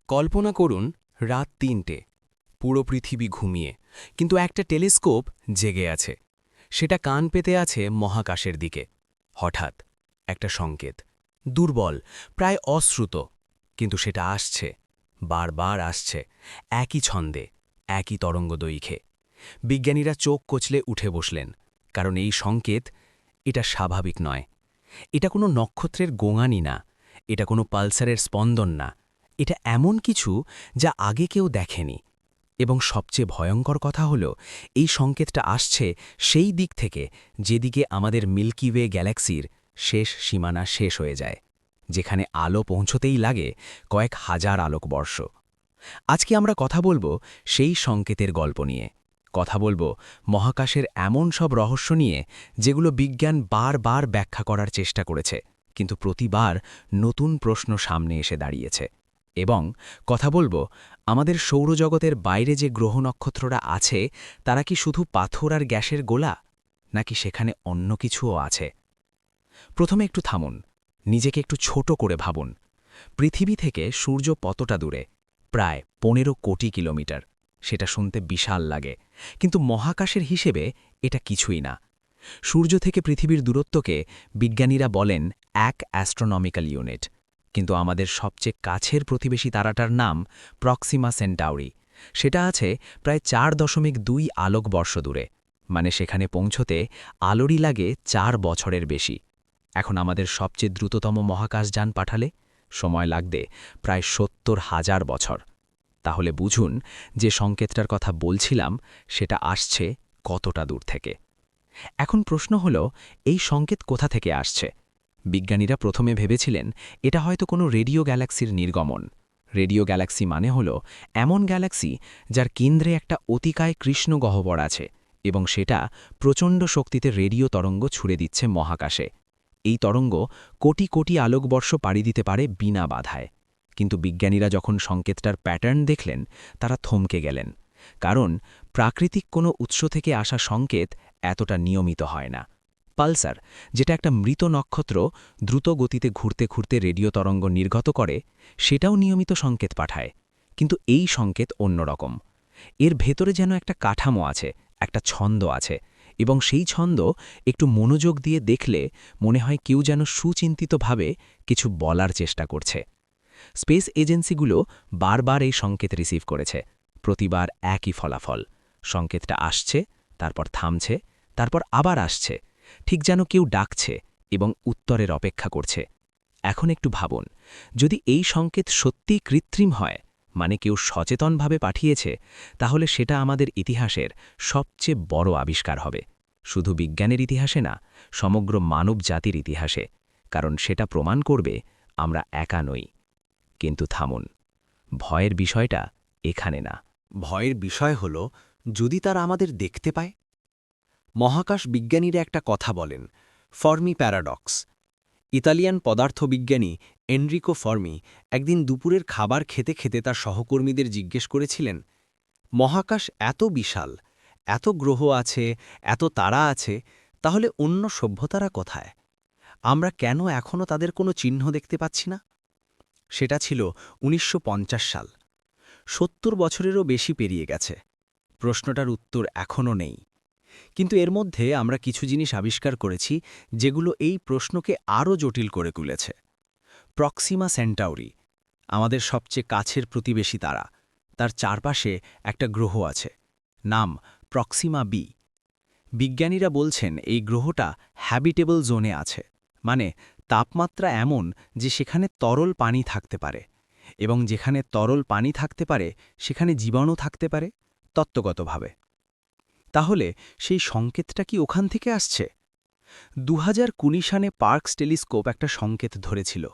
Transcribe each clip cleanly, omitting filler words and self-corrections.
কল্পনা করুন রাত ৩টে, পুরো পৃথিবী ঘুমিয়ে, কিন্তু একটা টেলিস্কোপ জেগে আছে। সেটা কান পেতে আছে মহাকাশের দিকে। হঠাৎ একটা সংকেত, দুর্বল, প্রায় অশ্রুত, কিন্তু সেটা আসছে, বারবার আসছে, একই ছন্দে, একই তরঙ্গদৈর্ঘ্যে। বিজ্ঞানীরা চোখ কচলে উঠে বসলেন, কারণ এই সংকেত, এটা স্বাভাবিক নয়। এটা কোনো নক্ষত্রের গোঙানি না, এটা কোনো পালসারের স্পন্দন না, এটা এমন কিছু যা আগে কেউ দেখেনি। এবং সবচেয়ে ভয়ঙ্কর কথা হলো, এই সংকেতটা আসছে সেই দিক থেকে যেদিকে আমাদের মিল্কি ওয়ে গ্যালাক্সির শেষ সীমানা শেষ হয়ে যায়, যেখানে আলো পৌঁছতেই লাগে কয়েক হাজার আলোকবর্ষ। আজকে আমরা কথা বলবো সেই সংকেতের গল্প নিয়ে। কথা বলবো মহাকাশের এমন সব রহস্য নিয়ে যেগুলো বিজ্ঞান বারবার ব্যাখ্যা করার চেষ্টা করেছে, কিন্তু প্রতিবার নতুন প্রশ্ন সামনে এসে দাঁড়িয়েছে। এবং কথা বলবো আমাদের সৌরজগতের বাইরে যে গ্রহ নক্ষত্ররা আছে, তারা কি শুধু পাথর আর গ্যাসের গোলা, নাকি সেখানে অন্য কিছুও আছে? প্রথমে একটু থামুন, নিজেকে একটু ছোট করে ভাবুন। পৃথিবী থেকে সূর্য কতটা দূরে? প্রায় ১৫ কোটি কিলোমিটার। সেটা শুনতে বিশাল লাগে, কিন্তু মহাকাশের হিসেবে এটা কিছুই না। সূর্য থেকে পৃথিবীর দূরত্বকে বিজ্ঞানীরা বলেন ১ অ্যাস্ট্রোনমিক্যাল ইউনিট। কিন্তু আমাদের সবচেয়ে কাছের প্রতিবেশী তারাটার নাম প্রক্সিমা সেন্টাউরি। সেটা আছে প্রায় ৪.২ আলোকবর্ষ দূরে। মানে সেখানে পৌঁছতে আলোরই লাগে ৪ বছরের বেশি। এখন আমাদের সবচেয়ে দ্রুততম মহাকাশযান পাঠালে সময় লাগবে প্রায় ৭০,০০০ বছর। তাহলে বুঝুন যে সংকেতটার কথা বলছিলাম, সেটা আসছে কতটা দূর থেকে। এখন প্রশ্ন হল, এই সংকেত কোথা থেকে আসছে? বিজ্ঞানীরা প্রথমে ভেবেছিলেন এটা হয়তো কোনো রেডিও গ্যালাক্সির নির্গমন। রেডিও গ্যালাক্সি মানে হল এমন গ্যালাক্সি যার কেন্দ্রে একটা অতিকায় কৃষ্ণ গহ্বর আছে, এবং সেটা প্রচণ্ড শক্তিতে রেডিও তরঙ্গ ছুড়ে দিচ্ছে মহাকাশে। এই তরঙ্গ কোটি কোটি আলোকবর্ষ পাড়ি দিতে পারে বিনা বাধায়। কিন্তু বিজ্ঞানীরা যখন সংকেতটার প্যাটার্ন দেখলেন, তারা থমকে গেলেন। কারণ প্রাকৃতিক কোনো উৎস থেকে আসা সংকেত এতটা নিয়মিত হয় না। পালসার, যেটা একটা মৃত নক্ষত্র দ্রুত গতিতে ঘুরতে ঘুরতে রেডিও তরঙ্গ নির্গত করে, সেটাও নিয়মিত সংকেত পাঠায়। কিন্তু এই সংকেত অন্যরকম। এর ভেতরে যেন একটা কাঠামো আছে, একটা ছন্দ আছে, এবং সেই ছন্দ একটু মনোযোগ দিয়ে দেখলে মনে হয় কেউ যেন সুচিন্তিতভাবে কিছু বলার চেষ্টা করছে। স্পেস এজেন্সিগুলো বারবার এই সংকেত রিসিভ করেছে। প্রতিবার একই ফলাফল। সংকেতটা আসছে, তারপর থামছে, তারপর আবার আসছে, ঠিক যেন কেউ ডাকছে এবং উত্তরের অপেক্ষা করছে। এখন একটু ভাবুন, যদি এই সংকেত সত্যিই কৃত্রিম হয়, মানে কেউ সচেতনভাবে পাঠিয়েছে, তাহলে সেটা আমাদের ইতিহাসের সবচেয়ে বড় আবিষ্কার হবে। শুধু বিজ্ঞানের ইতিহাসে না, সমগ্র মানব জাতির ইতিহাসে। কারণ সেটা প্রমাণ করবে আমরা একা নই। কিন্তু থামুন, ভয়ের বিষয়টা এখানে না। ভয়ের বিষয় হল, যদি তারা আমাদের দেখতে পায়। মহাকাশ বিজ্ঞানীরা একটা কথা বলেন, ফর্মি প্যারাডক্স। ইতালিয়ান পদার্থবিজ্ঞানী এনরিকো ফর্মি একদিন দুপুরের খাবার খেতে খেতে তার সহকর্মীদের জিজ্ঞেস করেছিলেন, মহাকাশ এত বিশাল, এত গ্রহ আছে, এত তারা আছে, তাহলে অন্য সভ্যতারা কোথায়? আমরা কেন এখনও তাদের কোনো চিহ্ন দেখতে পাচ্ছি না? সেটা ছিল ১৯৫০ সাল। ৭০ বছরেরও বেশি পেরিয়ে গেছে। প্রশ্নটার উত্তর এখনও নেই। কিন্তু এর মধ্যে আমরা কিছু জিনিস আবিষ্কার করেছি, যেগুলো এই প্রশ্নকে আরও জটিল করে তুলেছে। প্রক্সিমা সেন্টাউরি, আমাদের সবচেয়ে কাছের প্রতিবেশী তারা, তার চারপাশে একটা গ্রহ আছে, নাম প্রক্সিমা বি। বিজ্ঞানীরা বলছেন এই গ্রহটা হ্যাবিটেবল জোনে আছে, মানে তাপমাত্রা এমন যে সেখানে তরল পানি থাকতে পারে, এবং যেখানে তরল পানি থাকতে পারে সেখানে জীবাণু থাকতে পারে, তত্ত্বগতভাবে। তাহলে সেই সংকেতটা কি ওখান থেকে আসছে? ২০১৯ সালে পার্কস টেলিস্কোপ একটা সংকেত ধরেছিল,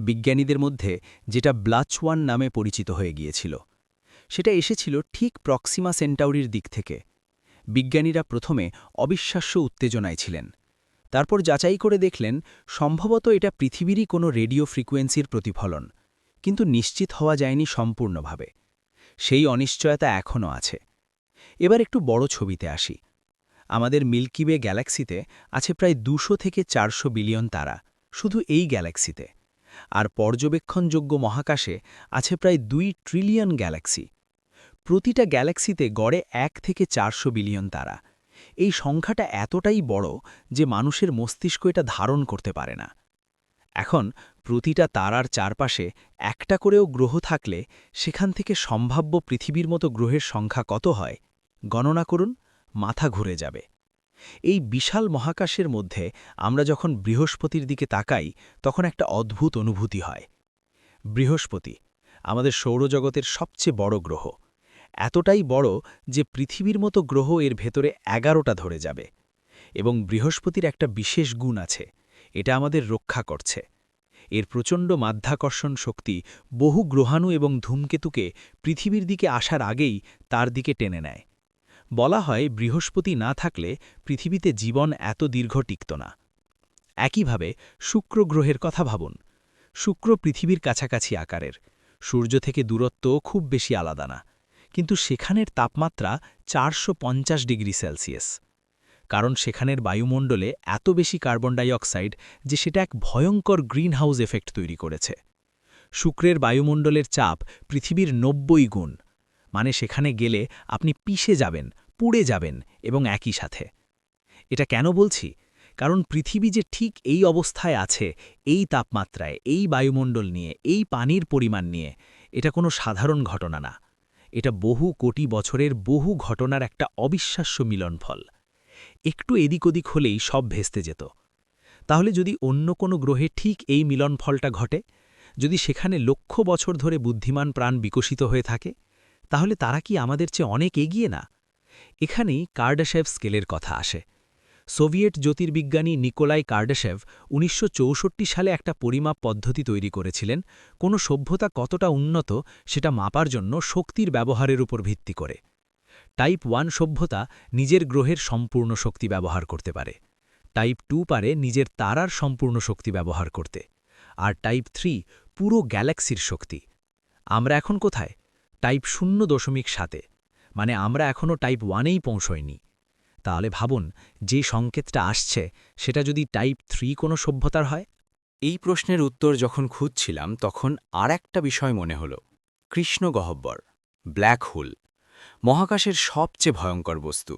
বিজ্ঞানীদের মধ্যে যেটা ব্লাচ-1 নামে পরিচিত হয়ে গিয়েছিল। সেটা এসেছিল ঠিক প্রক্সিমা সেন্টাউরির দিক থেকে। বিজ্ঞানীরা প্রথমে অবিশ্বাস্য উত্তেজনায় ছিলেন। তারপর যাচাই করে দেখলেন, সম্ভবত এটা পৃথিবীরই কোনো রেডিও ফ্রিকোয়েন্সির প্রতিফলন, কিন্তু নিশ্চিত হওয়া যায়নি সম্পূর্ণভাবে। সেই অনিশ্চয়তা এখনও আছে। এবার একটু বড় ছবিতে আসি। আমাদের মিল্কি ওয়ে গ্যালাক্সিতে আছে প্রায় ২০০ থেকে ৪০০ বিলিয়ন তারা, শুধু এই গ্যালাক্সিতে। আর পর্যবেক্ষণযোগ্য মহাকাশে আছে প্রায় 2 ট্রিলিয়ন গ্যালাক্সি। প্রতিটা গ্যালাক্সিতে গড়ে 1 থেকে 400 বিলিয়ন তারা। এই সংখ্যাটা এতটাই বড় যে মানুষের মস্তিষ্ক এটা ধারণ করতে পারে না। এখন প্রতিটা তারার চারপাশে একটা করেও গ্রহ থাকলে সেখান থেকে সম্ভাব্য পৃথিবীর মতো গ্রহের সংখ্যা কত হয় গণনা করুন, মাথা ঘুরে যাবে। এই বিশাল মহাকাশের মধ্যে আমরা যখন বৃহস্পতির দিকে তাকাই তখন একটা অদ্ভুত অনুভূতি হয়। বৃহস্পতি আমাদের সৌরজগতের সবচেয়ে বড় গ্রহ, এতটাই বড় যে পৃথিবীর মতো গ্রহ এর ভেতরে 11টা ধরে যাবে। এবং বৃহস্পতির একটা বিশেষ গুণ আছে, এটা আমাদের রক্ষা করছে। এর প্রচণ্ড মাধ্যাকর্ষণ শক্তি বহু গ্রহাণু এবং ধূমকেতুকে পৃথিবীর দিকে আসার আগেই তার দিকে টেনে নেয়। বলা হয় বৃহস্পতি না থাকলে পৃথিবীতে জীবন এত দীর্ঘ টিকত না। একইভাবে শুক্র গ্রহের কথা ভাবুন। শুক্র পৃথিবীর কাছাকাছি আকারের, সূর্য থেকে দূরত্ব খুব বেশি আলাদা না, কিন্তু সেখানের তাপমাত্রা 450 ডিগ্রি সেলসিয়াস। কারণ সেখানের বায়ুমণ্ডলে এত বেশি কার্বন ডাই অক্সাইড যে সেটা এক ভয়ঙ্কর গ্রিনহাউস এফেক্ট তৈরি করেছে। শুক্রের বায়ুমণ্ডলের চাপ পৃথিবীর 90 গুণ, মানে সেখানে গেলে আপনি পিষে যাবেন, পুড়ে যাবেন এবং একই সাথে। এটা কেন বলছি? কারণ পৃথিবী যে ঠিক এই অবস্থায় আছে, এই তাপমাত্রায়, এই বায়ুমণ্ডল নিয়ে, এই পানির পরিমাণ নিয়ে, এটা কোনো সাধারণ ঘটনা না। এটা বহু কোটি বছরের বহু ঘটনার একটা অবিশ্বাস্য মিলনফল। একটু এদিক ওদিক হলেই সব ভেস্তে যেত। তাহলে যদি অন্য কোনো গ্রহে ঠিক এই মিলনফলটা ঘটে, যদি সেখানে লক্ষ বছর ধরে বুদ্ধিমান প্রাণ বিকশিত হয়ে থাকে, তাহলে তারা কি আমাদের চেয়ে অনেক এগিয়ে না? এখানেই কার্ডাশেভ স্কেলের কথা আসে। সোভিয়েট জ্যোতির্বিজ্ঞানী নিকোলাই কার্ডাশেভ ১৯৬৪ সালে একটা পরিমাপ পদ্ধতি তৈরি করেছিলেন কোনো সভ্যতা কতটা উন্নত সেটা মাপার জন্য শক্তির ব্যবহারের উপর ভিত্তি করে। টাইপ 1 সভ্যতা নিজের গ্রহের সম্পূর্ণ শক্তি ব্যবহার করতে পারে, টাইপ 2 পারে নিজের তারার সম্পূর্ণ শক্তি ব্যবহার করতে, আর টাইপ 3 পুরো গ্যালাক্সির শক্তি। আমরা এখন কোথায়? টাইপ 0.7, মানে আমরা এখনও টাইপ 1এই পৌঁছইনি। তাহলে ভাবুন, যে সংকেতটা আসছে সেটা যদি টাইপ 3 কোনো সভ্যতার হয়। এই প্রশ্নের উত্তর যখন খুঁজছিলাম তখন আর একটা বিষয় মনে হলো, কৃষ্ণগহ্বর, ব্ল্যাক হোল, মহাকাশের সবচেয়ে ভয়ঙ্কর বস্তু।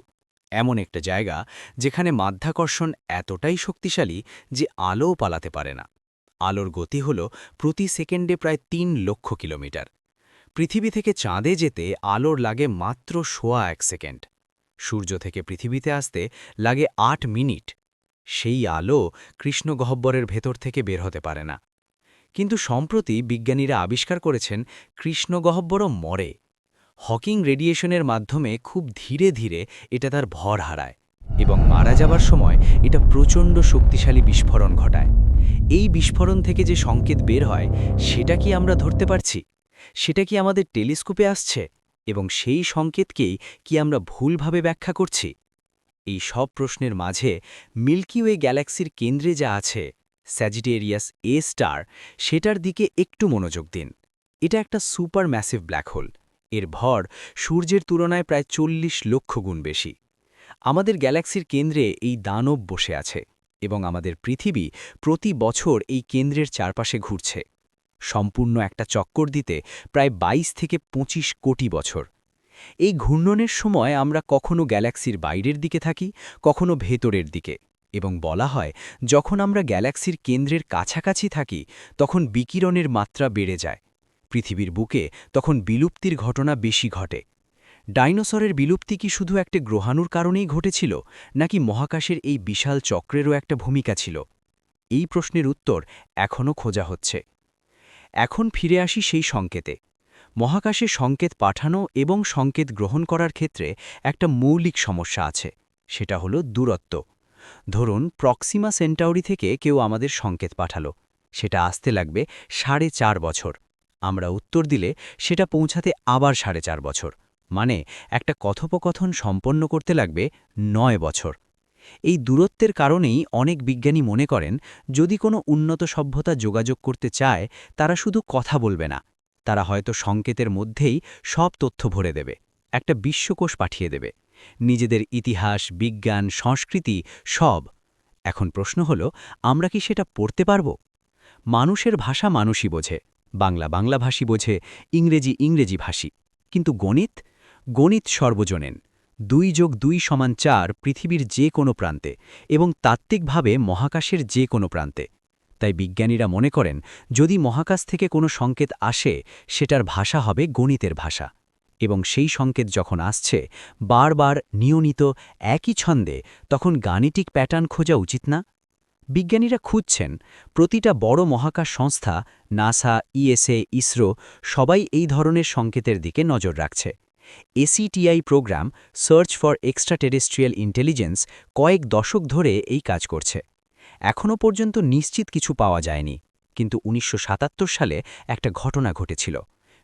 এমন একটা জায়গা যেখানে মাধ্যাকর্ষণ এতটাই শক্তিশালী যে আলোও পালাতে পারে না। আলোর গতি হল প্রতি সেকেন্ডে প্রায় 3 লক্ষ কিলোমিটার। পৃথিবী থেকে চাঁদে যেতে আলোর লাগে মাত্র 1.25 সেকেন্ড। সূর্য থেকে পৃথিবীতে আসতে লাগে 8 মিনিট। সেই আলো কৃষ্ণগহ্বরের ভেতর থেকে বের হতে পারে না। কিন্তু সম্প্রতি বিজ্ঞানীরা আবিষ্কার করেছেন কৃষ্ণগহ্বরও মরে। হকিং রেডিয়েশনের মাধ্যমে খুব ধীরে ধীরে এটা তার ভর হারায় এবং মারা যাবার সময় এটা প্রচণ্ড শক্তিশালী বিস্ফোরণ ঘটায়। এই বিস্ফোরণ থেকে যে সংকেত বের হয় সেটা কি আমরা ধরতে পারছি? সেটা কি আমাদের টেলিস্কোপে আসছে? এবং সেই সংকেতকেই কি আমরা ভুলভাবে ব্যাখ্যা করছি? এই সব প্রশ্নের মাঝে মিল্কি ওয়ে গ্যালাক্সির কেন্দ্রে যা আছে, স্যাজিটেরিয়াস এ স্টার, সেটার দিকে একটু মনোযোগ দিন। এটা একটা সুপার ম্যাসিভ ব্ল্যাক হোল। এর ভর সূর্যের তুলনায় প্রায় 40 লক্ষ গুণ বেশি। আমাদের গ্যালাক্সির কেন্দ্রে এই দানব বসে আছে এবং আমাদের পৃথিবী প্রতি বছর এই কেন্দ্রের চারপাশে ঘুরছে। সম্পূর্ণ একটা চক্কর দিতে প্রায় 22 থেকে 25 কোটি বছর। এই ঘূর্ণনের সময় আমরা কখনো গ্যালাক্সির বাইরের দিকে থাকি, কখনো ভেতরের দিকে, এবং বলা হয় যখন আমরা গ্যালাক্সির কেন্দ্রের কাছাকাছি থাকি তখন বিকিরণের মাত্রা বেড়ে যায়। পৃথিবীর বুকে তখন বিলুপ্তির ঘটনা বেশি ঘটে। ডাইনোসরের বিলুপ্তি কি শুধু একটা গ্রহাণুর কারণেই ঘটেছিল, নাকি মহাকাশের এই বিশাল চক্রেরও একটা ভূমিকা ছিল? এই প্রশ্নের উত্তর এখনও খোঁজা হচ্ছে। এখন ফিরে আসি সেই সংকেতে। মহাকাশে সংকেত পাঠানো এবং সংকেত গ্রহণ করার ক্ষেত্রে একটা মৌলিক সমস্যা আছে, সেটা হলো দূরত্ব। ধরুন প্রক্সিমা সেন্টাউরি থেকে কেউ আমাদের সংকেত পাঠালো, সেটা আসতে লাগবে 4.5 বছর। আমরা উত্তর দিলে সেটা পৌঁছাতে আবার 4.5 বছর, মানে একটা কথোপকথন সম্পন্ন করতে লাগবে 9 বছর। এই দূরত্বের কারণেই অনেক বিজ্ঞানী মনে করেন যদি কোনো উন্নত সভ্যতা যোগাযোগ করতে চায় তারা শুধু কথা বলবে না, তারা হয়তো সংকেতের মধ্যেই সব তথ্য ভরে দেবে, একটা বিশ্বকোষ পাঠিয়ে দেবে, নিজেদের ইতিহাস, বিজ্ঞান, সংস্কৃতি সব। এখন প্রশ্ন হলো, আমরা কি সেটা পড়তে পারব? মানুষের ভাষা মানুষই বোঝে, বাংলা বাংলাভাষী বোঝে, ইংরেজি ইংরেজি ভাষী। কিন্তু গণিত গণিত সর্বজনীন। 2+2=4 পৃথিবীর যে কোনো প্রান্তে এবং তাত্ত্বিকভাবে মহাকাশের যে কোনো প্রান্তে। তাই বিজ্ঞানীরা মনে করেন যদি মহাকাশ থেকে কোনো সংকেত আসে সেটার ভাষা হবে গণিতের ভাষা। এবং সেই সংকেত যখন আসছে বারবার নিয়মিত একই ছন্দে, তখন গাণিতিক প্যাটার্ন খোঁজা উচিত না? বিজ্ঞানীরা খুঁজছেন। প্রতিটা বড় মহাকাশ সংস্থা, নাসা, ইএসএ, ইসরো সবাই এই ধরনের সংকেতের দিকে নজর রাখছে। SETI programme, search for extraterrestrial intelligence, কয়েক দশক ধরে এই কাজ করছে। এখনও পর্যন্ত নিশ্চিত কিছু পাওয়া যায়নি, কিন্তু ১৯৭৭ সালে একটা ঘটনা ঘটেছিল।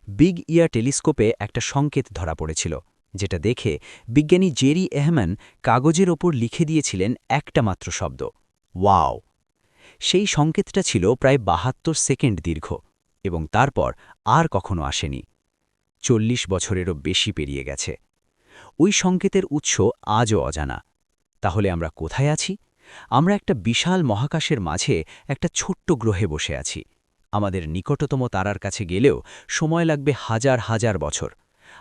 বিগ ইয়ার টেলিস্কোপে একটা সংকেত ধরা পড়েছিল, যেটা দেখে বিজ্ঞানী জেরি এহমান কাগজের ওপর লিখে দিয়েছিলেন একটা মাত্র শব্দ, ওয়াও। সেই সংকেতটা ছিল প্রায় ৭২ সেকেন্ড দীর্ঘ এবং তারপর আর কখনো আসেনি। ৪০ বছরেরও বেশি পেরিয়ে গেছে। ওই সংকেতের উৎস আজও অজানা। তাহলে আমরা কোথায় আছি? আমরা একটা বিশাল মহাকাশের মাঝে একটা ছোট্ট গ্রহে বসে আছি। আমাদের নিকটতম তারার কাছে গেলেও সময় লাগবে হাজার হাজার বছর।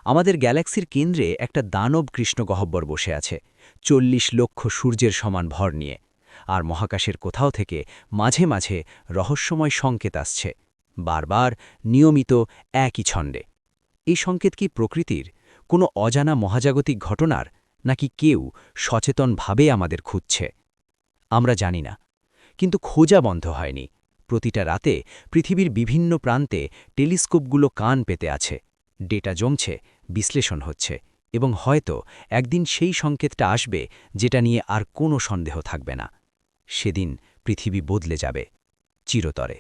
আমাদের গ্যালাক্সির কেন্দ্রে একটা দানব কৃষ্ণগহ্বর বসে আছে, ৪০ লক্ষ সূর্যের সমান ভর নিয়ে। আর মহাকাশের কোথাও থেকে মাঝে মাঝে রহস্যময় সংকেত আসছে, বারবার, নিয়মিত, একই ছন্দে। এই সংকেত কি প্রকৃতির কোনো অজানা মহাজাগতিক ঘটনার, নাকি কেউ সচেতনভাবে আমাদের খুঁজছে? আমরা জানি না, কিন্তু খোঁজা বন্ধ হয়নি। প্রতিটা রাতে পৃথিবীর বিভিন্ন প্রান্তে টেলিস্কোপগুলো কান পেতে আছে, ডেটা জমছে, বিশ্লেষণ হচ্ছে, এবং হয়তো একদিন সেই সংকেতটা আসবে যেটা নিয়ে আর কোনো সন্দেহ থাকবে না। সেদিন পৃথিবী বদলে যাবে, চিরতরে।